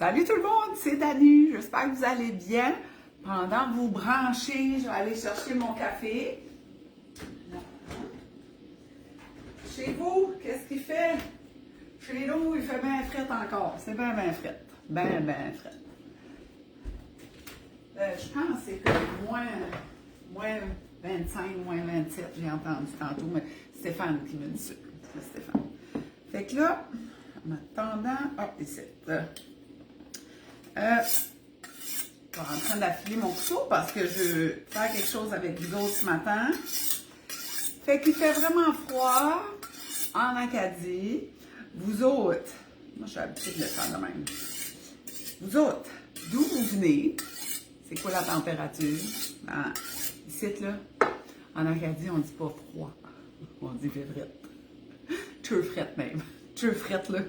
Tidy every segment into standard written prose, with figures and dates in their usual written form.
Salut tout le monde, c'est Dani. J'espère que vous allez bien. Pendant que vous branchez, je vais aller chercher mon café. Chez vous, qu'est-ce qu'il fait? Chez nous, il fait bien fret encore. C'est bien fret. Bien fret. Je pense que c'est comme moins 25, moins 27, j'ai entendu tantôt, mais Stéphane qui me dit ça. C'est Stéphane. Fait que là, en attendant, ici. Je suis en train d'affiler mon couteau parce que je veux faire quelque chose avec vous autres ce matin. Fait qu'il fait vraiment froid en Acadie. Vous autres, moi je suis habituée de le faire de même. Vous autres, d'où vous venez? C'est quoi la température? Ici, là, en Acadie, on dit pas froid. On dit févrette. Turfrette même. Turfrette, là.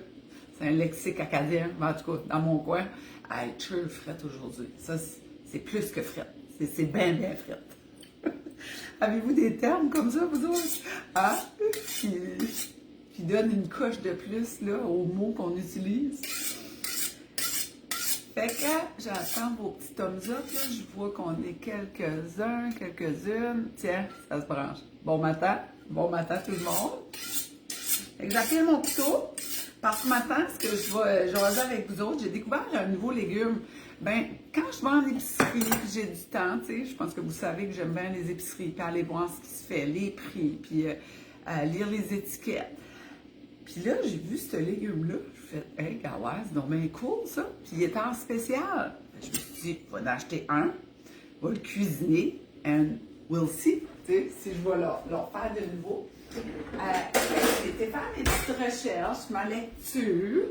C'est un lexique acadien, mais en tout cas, dans mon coin, hey, turfrette aujourd'hui. Ça, c'est plus que frette. C'est bien frette. Avez-vous des termes comme ça, vous autres? Hein? Qui donnent une coche de plus, là, aux mots qu'on utilise. Fait que j'attends vos petits thumbs up, là. Je vois qu'on est quelques-uns, quelques-unes. Tiens, ça se branche. Bon matin tout le monde. Fait que j'appelle mon couteau. Parce que maintenant, ce que je vais jaser avec vous autres, j'ai découvert un nouveau légume. Ben, quand je vais en épicerie, j'ai du temps, tu sais, je pense que vous savez que j'aime bien les épiceries, puis aller voir ce qui se fait, les prix, puis lire les étiquettes. Puis là, j'ai vu ce légume-là, je me suis dit, hey, gawa, c'est donc bien cool, ça. Puis il était en spécial. Je me suis dit, je vais en acheter un, je vais le cuisiner, and we'll see, tu sais, si je vais leur faire de nouveau. J'ai été faire mes petites recherches, ma lecture.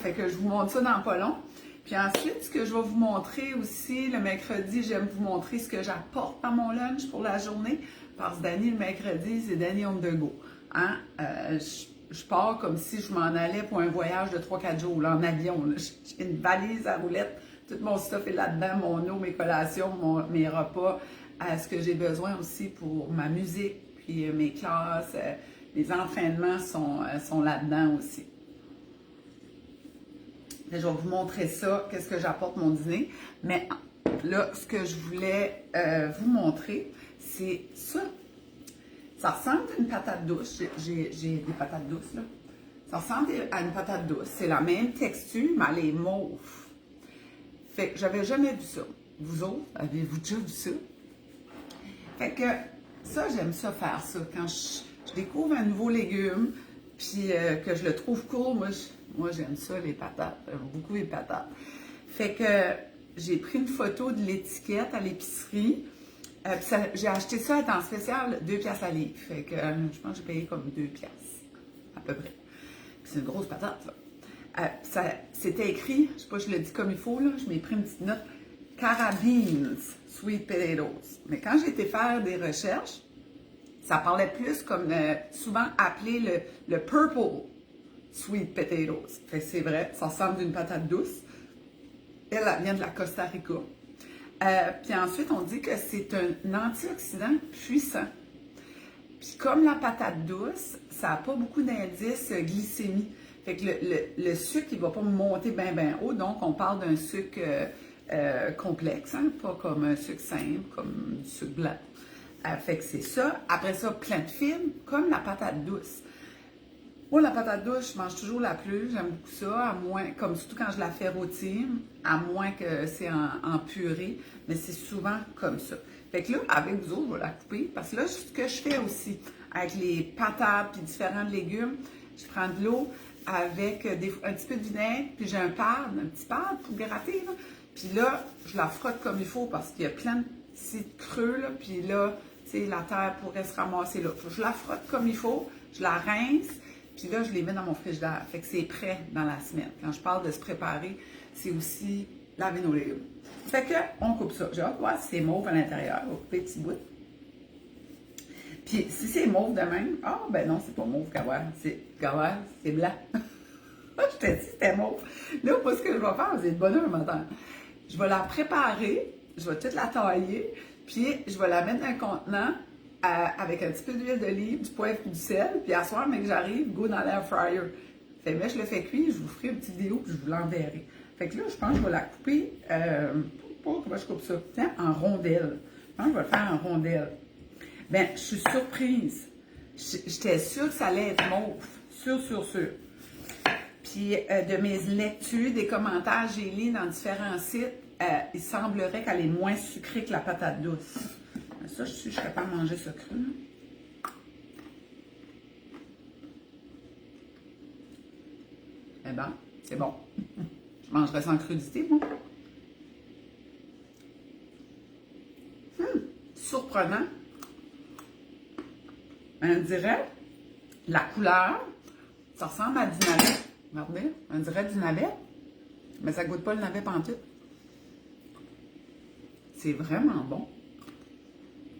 Fait que je vous montre ça dans pas long. Puis ensuite, ce que je vais vous montrer aussi, le mercredi, j'aime vous montrer ce que j'apporte dans mon lunch pour la journée. Parce que Dani, le mercredi, c'est Dani on the go. Hein? Je pars comme si je m'en allais pour un voyage de 3-4 jours là, en avion. Là. J'ai une valise à roulettes. Tout mon stuff est là-dedans, mon eau, mes collations, mes repas, ce que j'ai besoin aussi pour ma musique. Puis mes classes, les entraînements sont là-dedans aussi. Je vais vous montrer ça, qu'est-ce que j'apporte mon dîner. Mais là, ce que je voulais vous montrer, c'est ça. Ça ressemble à une patate douce. J'ai des patates douces, là. Ça ressemble à une patate douce. C'est la même texture, mais elle est mauve. Fait que j'avais jamais vu ça. Vous autres, avez-vous déjà vu ça? Fait que ça, j'aime ça faire ça. Quand je découvre un nouveau légume, puis que je le trouve cool, moi j'aime ça, les patates. J'aime beaucoup les patates. Fait que j'ai pris une photo de l'étiquette à l'épicerie. J'ai acheté ça en spécial 2 piastres la livre. Fait que je pense que j'ai payé comme 2 piastres, à peu près. Puis c'est une grosse patate, là. C'était écrit, je sais pas, je le dis comme il faut, là. Je m'ai pris une petite note. Carabines, sweet potatoes. Mais quand j'ai été faire des recherches, ça parlait plus comme souvent appelé le purple sweet potatoes. Fait que c'est vrai, ça ressemble à une patate douce. Elle vient de la Costa Rica. Puis ensuite, on dit que c'est un antioxydant puissant. Puis comme la patate douce, ça n'a pas beaucoup d'indices glycémie. Fait que le sucre, il ne va pas monter bien haut. Donc, on parle d'un sucre complexe, hein? Pas comme un sucre simple, comme du sucre blanc. Fait que c'est ça. Après ça, plein de fibres, comme la patate douce. Moi, la patate douce, je mange toujours la plus. J'aime beaucoup ça, à moins, comme surtout quand je la fais rôtir, à moins que c'est en purée. Mais c'est souvent comme ça. Fait que là, avec vous autres, je vais la couper. Parce que là, ce que je fais aussi, avec les patates et différents légumes, je prends de l'eau avec un petit peu de vinaigre, puis j'ai un petit pad pour gratter, là. Puis là, je la frotte comme il faut parce qu'il y a plein de petits creux, là. Puis là, tu sais, la terre pourrait se ramasser là. Je la frotte comme il faut, je la rince, puis là, je les mets dans mon frigidaire. Fait que c'est prêt dans la semaine. Quand je parle de se préparer, c'est aussi laver nos légumes. Fait que, on coupe ça. J'ai hâte de voir si c'est mauve à l'intérieur. On va couper des petits bouts. Puis, si c'est mauve de même, ben non, c'est pas mauve, c'est blanc. Je t'ai dit, c'était mauve. Là, moi, ce que je vais faire, c'est de bonheur matin. Je vais la préparer, je vais toute la tailler, puis je vais la mettre dans un contenant avec un petit peu d'huile d'olive, du poivre et du sel, puis à soir, mais que j'arrive, go dans l'air fryer. Fait que là, je le fais cuire, je vous ferai une petite vidéo, puis je vous l'enverrai. Fait que là, je pense que je vais la couper, comment je coupe ça? Tiens, en rondelles. Je pense que je vais le faire en rondelles. Ben, je suis surprise. J'étais sûre que ça allait être mauve. Sûre. Puis, de mes lectures, des commentaires que j'ai lus dans différents sites, il semblerait qu'elle est moins sucrée que la patate douce. Ça, je suis capable de manger ça cru. Eh ben, c'est bon. Je mangerais sans crudité, moi. Surprenant. On dirait la couleur, ça ressemble à du navet. Regardez, on dirait du navet, mais ça goûte pas le navet pantoute. C'est vraiment bon.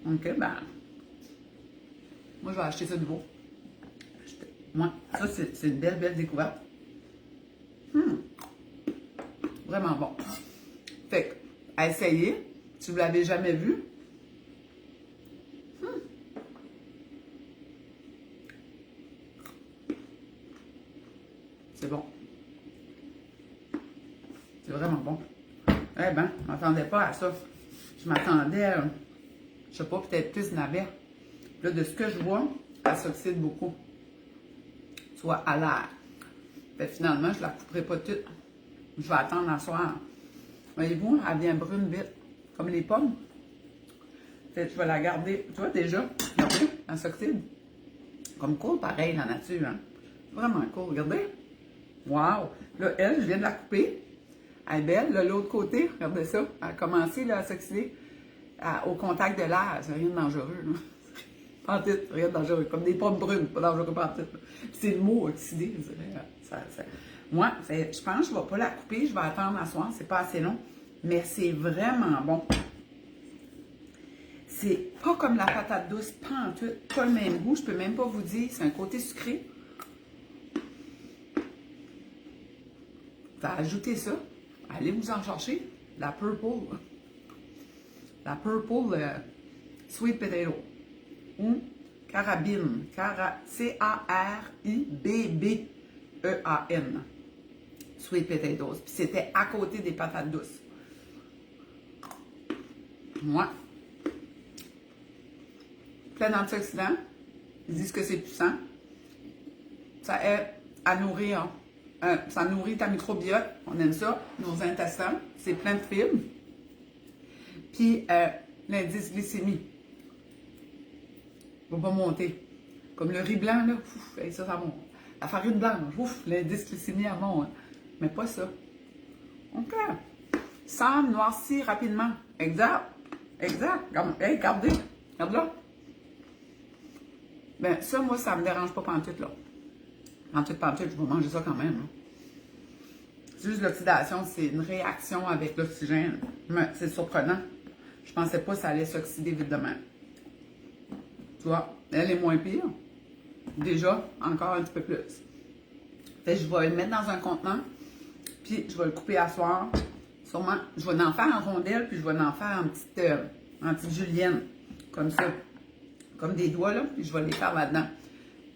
Ok, ben, moi je vais acheter ça de nouveau. Moi, ça c'est une belle découverte. Vraiment bon. Fait que, à essayer, si vous l'avez jamais vu. C'est bon. C'est vraiment bon. Eh ben, je m'attendais pas à ça. Je m'attendais, je sais pas, peut-être plus navet. Là, de ce que je vois, elle s'oxyde beaucoup. Soit à l'air. Fait finalement, je la couperai pas toute. Je vais attendre à soir. Voyez-vous, elle vient brune vite, comme les pommes. Fait que je vais la garder. Tu vois, déjà, regardez, elle s'oxyde. Comme cool, pareil, la nature. Hein? Vraiment cool, regardez. Wow! Là, elle, je viens de la couper. Elle est belle. Là, l'autre côté, regardez ça. Elle a commencé là, à s'oxyder au contact de l'air. C'est rien de dangereux. Là. Pas en tout, rien de dangereux. Comme des pommes brunes, pas dangereux pas en tout. C'est le mot oxydé, je dirais. Moi, je pense que je ne vais pas la couper. Je vais attendre à soir. C'est pas assez long. Mais c'est vraiment bon. C'est pas comme la patate douce, pas en tout. Pas le même goût. Je peux même pas vous dire. C'est un côté sucré. Ajoutez ça. Allez vous en chercher. La purple. La purple sweet potato. Ou carabine. C-A-R-I-B-B-E-A-N. Sweet potatoes. Puis c'était à côté des patates douces. Moi. Plein d'antioxydants. Ils disent que c'est puissant. Ça aide à nourrir. Ça nourrit ta microbiote. On aime ça. Nos intestins. C'est plein de fibres. Puis l'indice glycémie va pas monter. Comme le riz blanc, là, ouf, ça monte. La farine blanche, ouf, l'indice glycémie, elle monte. Mais pas ça. OK. Sable noirci rapidement. Exact. Hey, regardez. Regarde là. Ben, ça, moi, ça me dérange pas pantoute, là. Pantoute, je vais manger ça quand même. Hein. C'est juste l'oxydation, c'est une réaction avec l'oxygène. Mais c'est surprenant. Je pensais pas que ça allait s'oxyder vite de même. Tu vois, elle est moins pire. Déjà, encore un petit peu plus. Fait que je vais le mettre dans un contenant, puis je vais le couper à soir. Sûrement, je vais en faire en rondelles, puis je vais en faire en petite julienne, comme ça. Comme des doigts, là, puis je vais les faire là-dedans. Un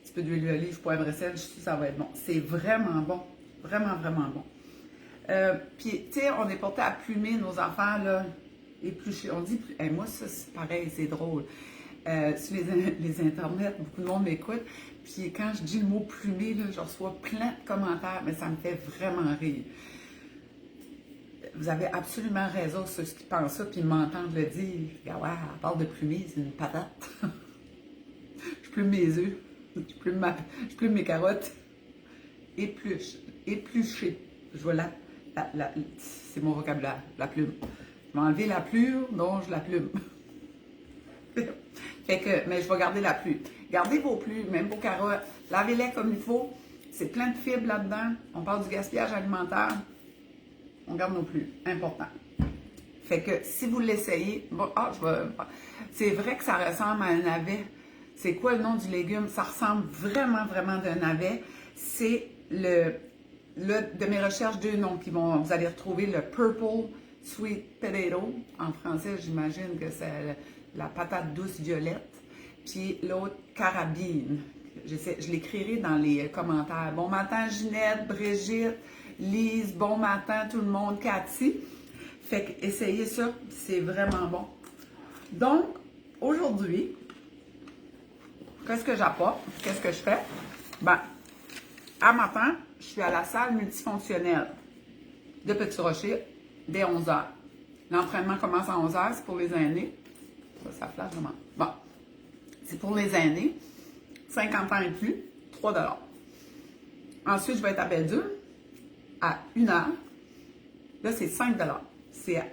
petit peu d'huile d'olive, poivre et sel, je suis sûre que ça va être bon. C'est vraiment bon. Vraiment bon. Puis, tu sais, on est porté à plumer nos enfants, là, éplucher. On dit, moi, ça, c'est pareil, c'est drôle. Sur les internets, beaucoup de monde m'écoute. Puis quand je dis le mot plumer, là, je reçois plein de commentaires, mais ça me fait vraiment rire. Vous avez absolument raison sur ce qui pensent ça, puis m'entendent le dire. Regarde, ouais, elle parle de plumer, c'est une patate. Je plume mes œufs, je plume mes carottes. Éplucher. Je vois c'est mon vocabulaire, la plume. Je vais enlever la plume, donc je la plume. Fait que, mais je vais garder la pluie. Gardez vos plumes, même vos carottes. Lavez-les comme il faut. C'est plein de fibres là-dedans. On parle du gaspillage alimentaire. On garde nos plumes. Important. Fait que si vous l'essayez, bon, c'est vrai que ça ressemble à un navet. C'est quoi le nom du légume? Ça ressemble vraiment d'un navet. C'est de mes recherches, deux noms vous allez retrouver le Purple Sweet Potato. En français, j'imagine que c'est la patate douce violette. Puis l'autre, carabine. Je l'écrirai dans les commentaires. Bon matin, Ginette, Brigitte, Lise, bon matin tout le monde, Cathy. Fait que essayez ça, c'est vraiment bon. Donc, aujourd'hui, qu'est-ce que j'apporte? Qu'est-ce que je fais? Ben, à matin, je suis à la salle multifonctionnelle de Petit Rocher dès 11h. L'entraînement commence à 11h, c'est pour les aînés. Ça flash vraiment. Bon, c'est pour les aînés, 50 ans et plus, 3 $. Ensuite, je vais être à Belle-Dune à 1h. Là, c'est 5 $.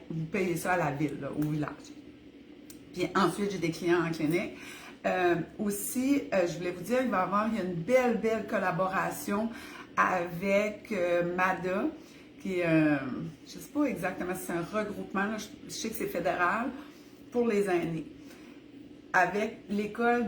Vous payez ça à la ville, là, au village. Puis ensuite, j'ai des clients en clinique. Aussi, je voulais vous dire qu'il va y a une belle collaboration avec MADA, qui est, je ne sais pas exactement si c'est un regroupement, là, je sais que c'est fédéral, pour les aînés. Avec l'école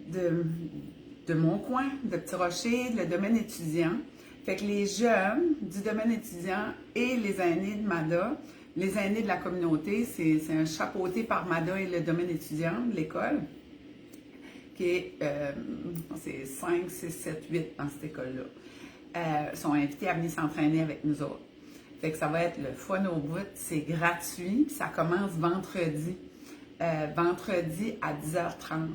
de mon coin, de Petit Rocher, le domaine étudiant. Fait que les jeunes du domaine étudiant et les aînés de MADA, les aînés de la communauté, c'est un chapeauté par MADA et le domaine étudiant de l'école, qui est, c'est 5, 6, 7, 8 dans cette école-là. Sont invités à venir s'entraîner avec nous autres. Fait que ça va être le fun au bout, c'est gratuit, puis ça commence vendredi. Vendredi à 10h30.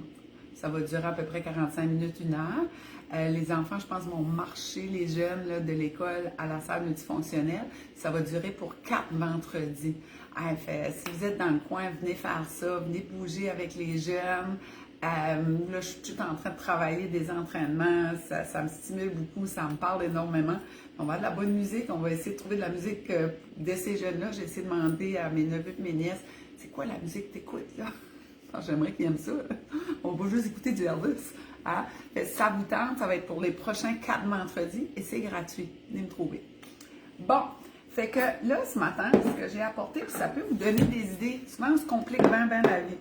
Ça va durer à peu près 45 minutes, 1 heure. Les enfants, je pense, vont marcher, les jeunes là, de l'école à la salle multifonctionnelle. Ça va durer pour 4 vendredis. Si vous êtes dans le coin, venez faire ça, venez bouger avec les jeunes. Là, je suis tout en train de travailler des entraînements. Ça me stimule beaucoup, ça me parle énormément. On va avoir de la bonne musique, on va essayer de trouver de la musique de ces jeunes-là. J'ai essayé de demander à mes neveux et mes nièces, c'est quoi la musique que tu écoutes, là? J'aimerais qu'ils aiment ça. On va juste écouter du Elvis. Hein? Ça vous tente, ça va être pour les prochains 4 vendredis et c'est gratuit. Venez me trouver. Bon, fait que là, ce matin, ce que j'ai apporté, puis ça peut vous donner des idées. Souvent, on se complique bien la vie.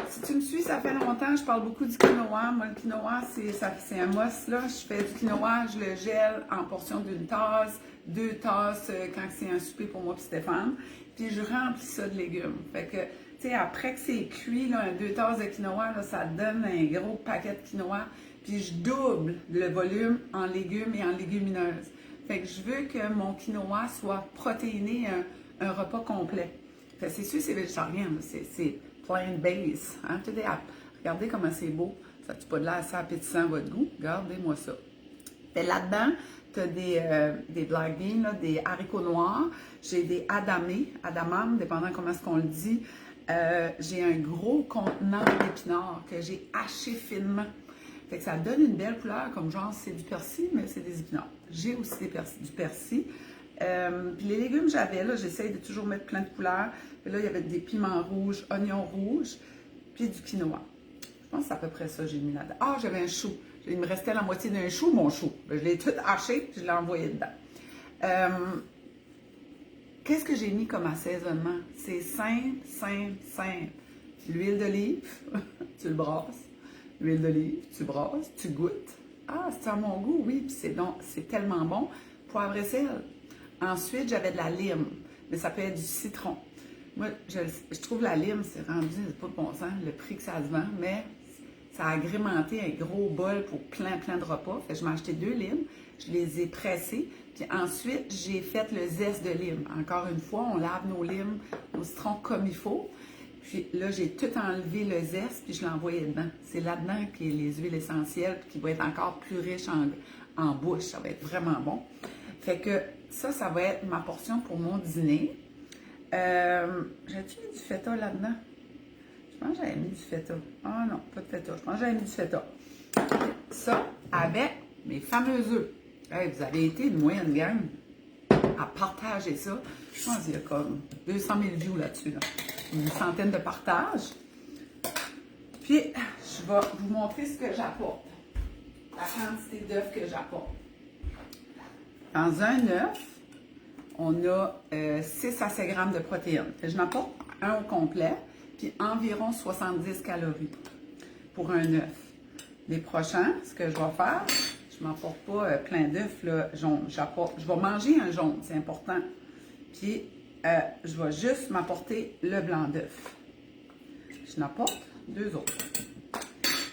Si tu me suis, ça fait longtemps, je parle beaucoup du quinoa. Moi, le quinoa, c'est un must, là. Je fais du quinoa, je le gèle en portions d'1 tasse, 2 tasses quand c'est un souper pour moi et Stéphane. Puis je remplis ça de légumes. Fait que, tu sais, après que c'est cuit, là, 2 tasses de quinoa, là, ça donne un gros paquet de quinoa. Puis je double le volume en légumes et en légumineuses. Fait que je veux que mon quinoa soit protéiné, un repas complet. Fait que c'est sûr, c'est végétarien, c'est plant-based. Hein? Regardez comment c'est beau. Ça n'a pas de l'air assez appétissant à votre goût? Regardez-moi ça. Fait là-dedans, tu as des black beans, là, des haricots noirs. J'ai des adamam, dépendant comment est-ce qu'on le dit. J'ai un gros contenant d'épinards que j'ai haché finement. Fait que ça donne une belle couleur, comme genre c'est du persil, mais c'est des épinards. J'ai aussi du persil. Puis les légumes j'avais, là, j'essaye de toujours mettre plein de couleurs. Puis là, il y avait des piments rouges, oignons rouges, puis du quinoa. Je pense que c'est à peu près ça que j'ai mis là-dedans. Ah, j'avais un chou. Il me restait la moitié d'un chou, mon chou. Je l'ai tout haché, puis je l'ai envoyé dedans. Qu'est-ce que j'ai mis comme assaisonnement? C'est simple. L'huile d'olive, tu le brasses. L'huile d'olive, tu brasses, tu goûtes. Ah, c'est à mon goût, oui, puis c'est tellement bon. Poivre et sel. Ensuite, j'avais de la lime, mais ça peut être du citron. Moi, je trouve la lime, c'est rendu, c'est pas de bon sens, le prix que ça se vend, mais ça a agrémenté un gros bol pour plein de repas. Fait que je m'ai acheté 2 limes, je les ai pressées, puis ensuite, j'ai fait le zeste de lime. Encore une fois, on lave nos limes, nos citrons comme il faut. Puis là, j'ai tout enlevé le zeste, puis je l'ai envoyé dedans. C'est là-dedans qu'il y a les huiles essentielles, puis qui va être encore plus riche en bouche. Ça va être vraiment bon. Fait que ça va être ma portion pour mon dîner. J'ai-tu mis du feta là-dedans? Je pense que j'avais mis du feta. Ah non, pas de feta. Je pense que j'avais mis du feta. Ça, avec mes fameux œufs. Hey, vous avez été une moyenne gang à partager ça. Je pense qu'il y a comme 200 000 views là-dessus. Là. Une centaine de partages. Puis, je vais vous montrer ce que j'apporte. La quantité d'œufs que j'apporte. Dans un œuf, on a 6 à 7 grammes de protéines. Je m'apporte un au complet, puis environ 70 calories pour un œuf. Les prochains, ce que je vais faire, je ne m'apporte pas plein d'œufs jaunes. Je vais manger un jaune, c'est important. Puis, je vais juste m'apporter le blanc d'œuf. Je m'apporte 2 autres.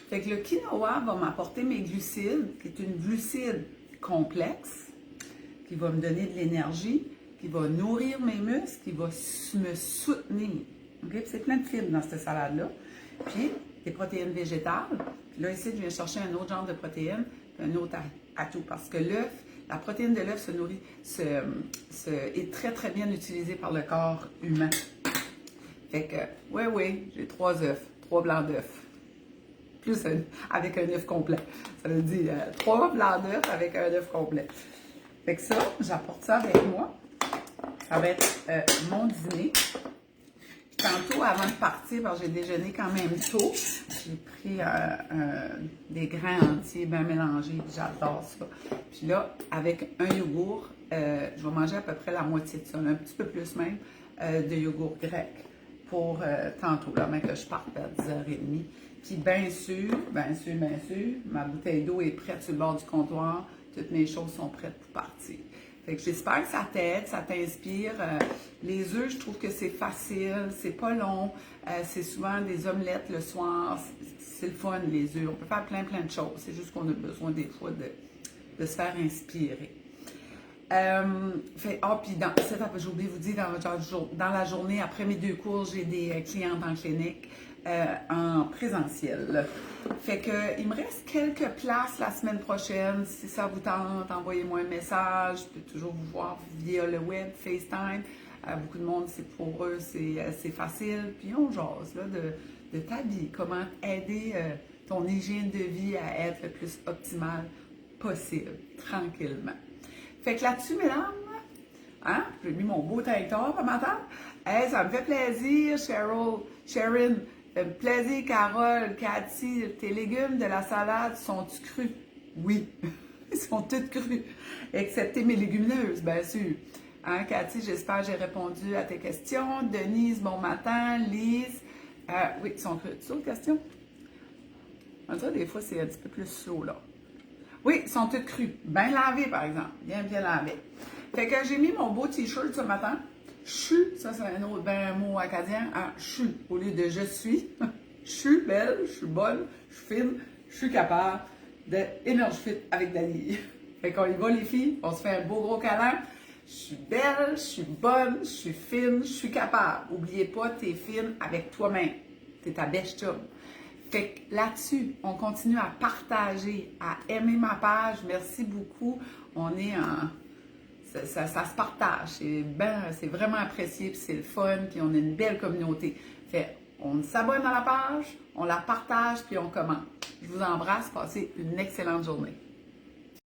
Fait que le quinoa va m'apporter mes glucides, qui est une glucide complexe, qui va me donner de l'énergie, qui va nourrir mes muscles, qui va me soutenir. Okay? C'est plein de fibres dans cette salade-là. Puis, des protéines végétales. Puis là, ici, je viens chercher un autre genre de protéines, un autre atout. Parce que l'œuf, la protéine de l'œuf est très, très bien utilisée par le corps humain. Fait que, oui, j'ai 3 œufs, 3 blancs d'œufs. Plus avec un œuf complet. Ça veut dire 3 blancs d'œufs avec un œuf complet. Fait que ça, j'apporte ça avec moi. Ça va être mon dîner. Tantôt, avant de partir, parce que j'ai déjeuné quand même tôt, j'ai pris des grains entiers bien mélangés. J'adore ça. Puis là, avec un yogourt, je vais manger à peu près la moitié de ça, un petit peu plus même, de yogourt grec pour tantôt, là, même que je parte à 10h30. Puis bien sûr, ma bouteille d'eau est prête sur le bord du comptoir. Toutes mes choses sont prêtes pour partir. Fait que j'espère que ça t'aide, ça t'inspire. Les œufs, je trouve que c'est facile, c'est pas long. C'est souvent des omelettes le soir. C'est le fun, les œufs. On peut faire plein de choses. C'est juste qu'on a besoin des fois de se faire inspirer. Puis j'ai oublié de vous dire, dans la journée, après mes 2 cours, j'ai des clientes en clinique en présentiel. Fait que il me reste quelques places la semaine prochaine. Si ça vous tente, envoyez-moi un message. Je peux toujours vous voir via le web, FaceTime. Beaucoup de monde, c'est pour eux, c'est facile. Puis on jase là, de ta vie. Comment aider ton hygiène de vie à être le plus optimale possible, tranquillement. Fait que là-dessus, mesdames, hein, j'ai mis mon beau tinteur pour m'entendre. Hey, ça me fait plaisir, Sharon, ça me fait plaisir, Carole, Cathy, tes légumes de la salade sont-ils crus? Oui, ils sont tous crus, excepté mes légumineuses, bien sûr. Hein, Cathy, j'espère que j'ai répondu à tes questions. Denise, bon matin. Lise, oui, ils sont crus. Tu as d'autres questions? En tout cas, des fois, c'est un petit peu plus slow, là. Oui, ils sont tous crus. Bien lavés, par exemple. Bien lavés. Fait que j'ai mis mon beau t-shirt ce matin. Chu, ça c'est un autre mot acadien. Hein, chu, au lieu de je suis. Je suis belle, je suis bonne, je suis fine, je suis capable de Energy Fit avec Dani. Fait qu'on y va, les filles. On se fait un beau gros câlin. Je suis belle, je suis bonne, je suis fine, je suis capable. N'oubliez pas, t'es fine avec toi-même. T'es ta best chum. Fait que là-dessus, on continue à partager, à aimer ma page. Merci beaucoup. On est en... Ça se partage. C'est vraiment apprécié, puis c'est le fun, puis on a une belle communauté. Fait on s'abonne à la page, on la partage, puis on commente. Je vous embrasse. Passez une excellente journée.